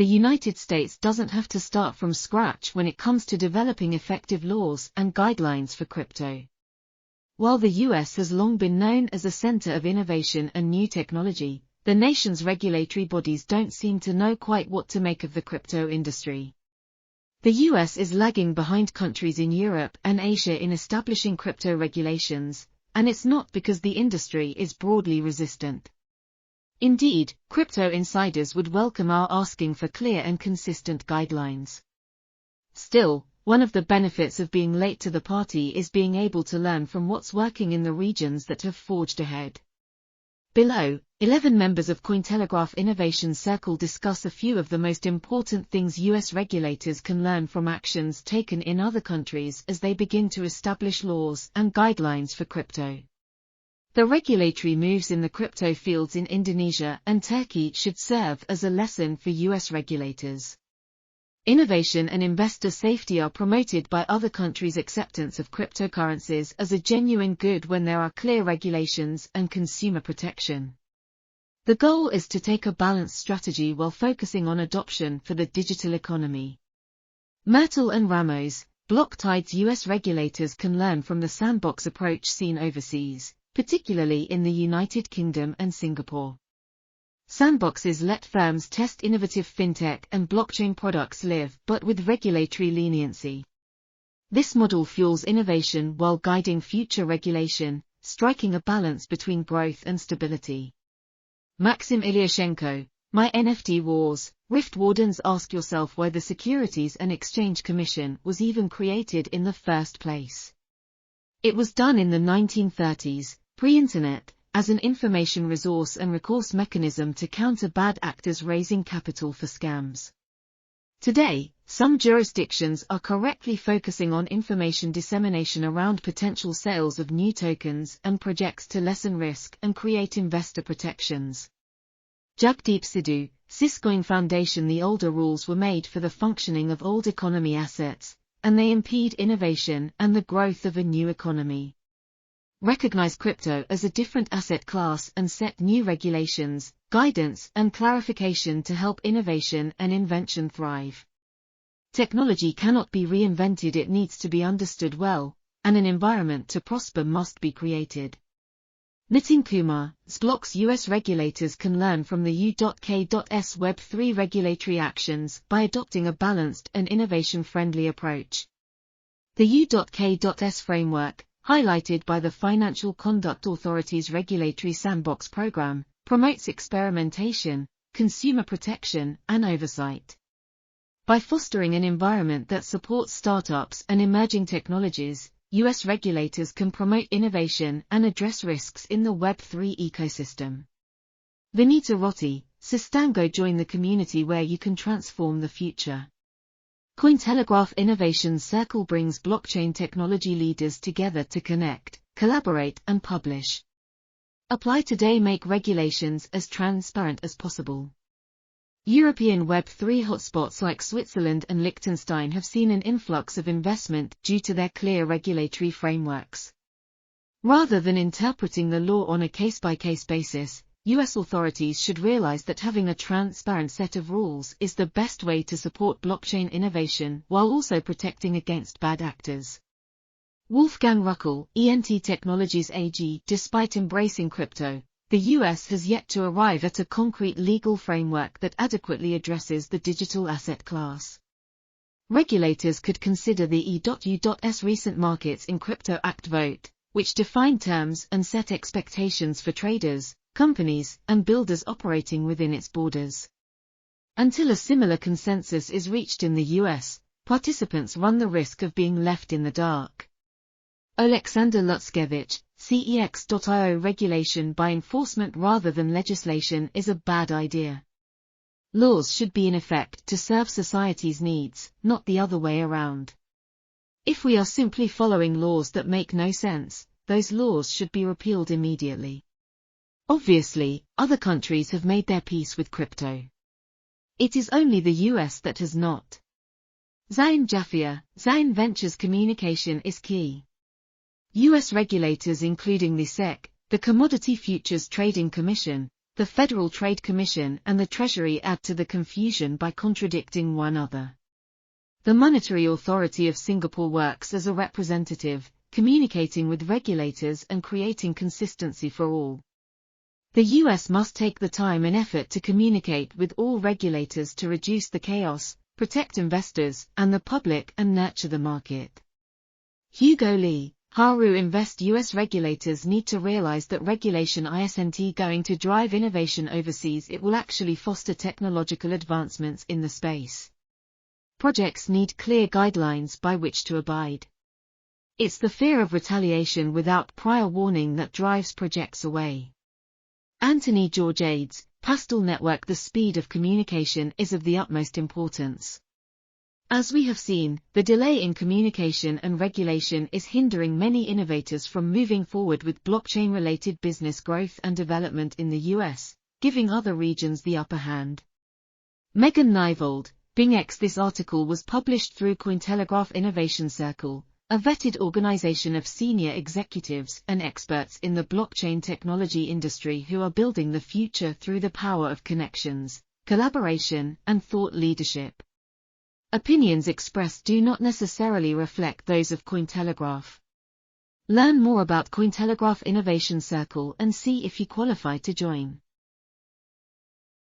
the United States doesn't have to start from scratch when it comes to developing effective laws and guidelines for crypto. While the US has long been known as a center of innovation and new technology, the nation's regulatory bodies don't seem to know quite what to make of the crypto industry. The US is lagging behind countries in Europe and Asia in establishing crypto regulations, and it's not because the industry is broadly resistant. Indeed, crypto insiders would welcome our asking for clear and consistent guidelines. Still, one of the benefits of being late to the party is being able to learn from what's working in the regions that have forged ahead. Below, 11 members of Cointelegraph Innovation Circle discuss a few of the most important things US regulators can learn from actions taken in other countries as they begin to establish laws and guidelines for crypto. The regulatory moves in the crypto fields in Indonesia and Turkey should serve as a lesson for US regulators. Innovation and investor safety are promoted by other countries' acceptance of cryptocurrencies as a genuine good when there are clear regulations and consumer protection. The goal is to take a balanced strategy while focusing on adoption for the digital economy. Myrtle and Ramos, Blocktide's US regulators can learn from the sandbox approach seen overseas, particularly in the United Kingdom and Singapore. Sandboxes let firms test innovative fintech and blockchain products live but with regulatory leniency. This model fuels innovation while guiding future regulation, striking a balance between growth and stability. Maxim Ilyashenko, My NFT Wars, Rift Wardens. Ask yourself why the Securities and Exchange Commission was even created in the first place. It was done in the 1930s, pre-internet, as an information resource and recourse mechanism to counter bad actors raising capital for scams. Today, some jurisdictions are correctly focusing on information dissemination around potential sales of new tokens and projects to lessen risk and create investor protections. Jagdeep Sidhu, Syscoin Foundation. The older rules were made for the functioning of old economy assets, and they impede innovation and the growth of a new economy. Recognize crypto as a different asset class and set new regulations, guidance and clarification to help innovation and invention thrive. Technology cannot be reinvented, it needs to be understood well, and an environment to prosper must be created. Nitin Kumar, Zblocks. US regulators can learn from the U.K.S Web3 regulatory actions by adopting a balanced and innovation-friendly approach. The U.K.S framework, highlighted by the Financial Conduct Authority's Regulatory Sandbox program, promotes experimentation, consumer protection, and oversight. By fostering an environment that supports startups and emerging technologies, US regulators can promote innovation and address risks in the Web3 ecosystem. Vinita Rotti, Sistango. Join the community where you can transform the future. Cointelegraph Innovation Circle brings blockchain technology leaders together to connect, collaborate, and publish. Apply today. Make regulations as transparent as possible. European Web3 hotspots like Switzerland and Liechtenstein have seen an influx of investment due to their clear regulatory frameworks. Rather than interpreting the law on a case-by-case basis, US authorities should realize that having a transparent set of rules is the best way to support blockchain innovation while also protecting against bad actors. Wolfgang Ruckel, ENT Technologies AG. Despite embracing crypto, the US has yet to arrive at a concrete legal framework that adequately addresses the digital asset class. Regulators could consider the E.U.S recent Markets in Crypto Act vote, which defined terms and set expectations for traders, companies, and builders operating within its borders. Until a similar consensus is reached in the US, participants run the risk of being left in the dark. Alexander Lutskevich, CEX.io. Regulation by enforcement rather than legislation is a bad idea. Laws should be in effect to serve society's needs, not the other way around. If we are simply following laws that make no sense, those laws should be repealed immediately. Obviously, other countries have made their peace with crypto. It is only the US that has not. Zain Jafia, Zain Ventures. Communication is key. US regulators including the SEC, the Commodity Futures Trading Commission, The Federal Trade Commission and the Treasury add to the confusion by contradicting one another. The Monetary Authority of Singapore works as a representative, communicating with regulators and creating consistency for all. The US must take the time and effort to communicate with all regulators to reduce the chaos, protect investors and the public and nurture the market. Hugo Lee, Haru Invest. US regulators need to realize that regulation isn't going to drive innovation overseas, it will actually foster technological advancements in the space. Projects need clear guidelines by which to abide. It's the fear of retaliation without prior warning that drives projects away. Anthony Georgiades, Pastel Network. The speed of communication is of the utmost importance. As we have seen, the delay in communication and regulation is hindering many innovators from moving forward with blockchain-related business growth and development in the US, giving other regions the upper hand. Megan Neivold, BingX. This article was published through Cointelegraph Innovation Circle, a vetted organization of senior executives and experts in the blockchain technology industry who are building the future through the power of connections, collaboration, and thought leadership. Opinions expressed do not necessarily reflect those of Cointelegraph. Learn more about Cointelegraph Innovation Circle and see if you qualify to join.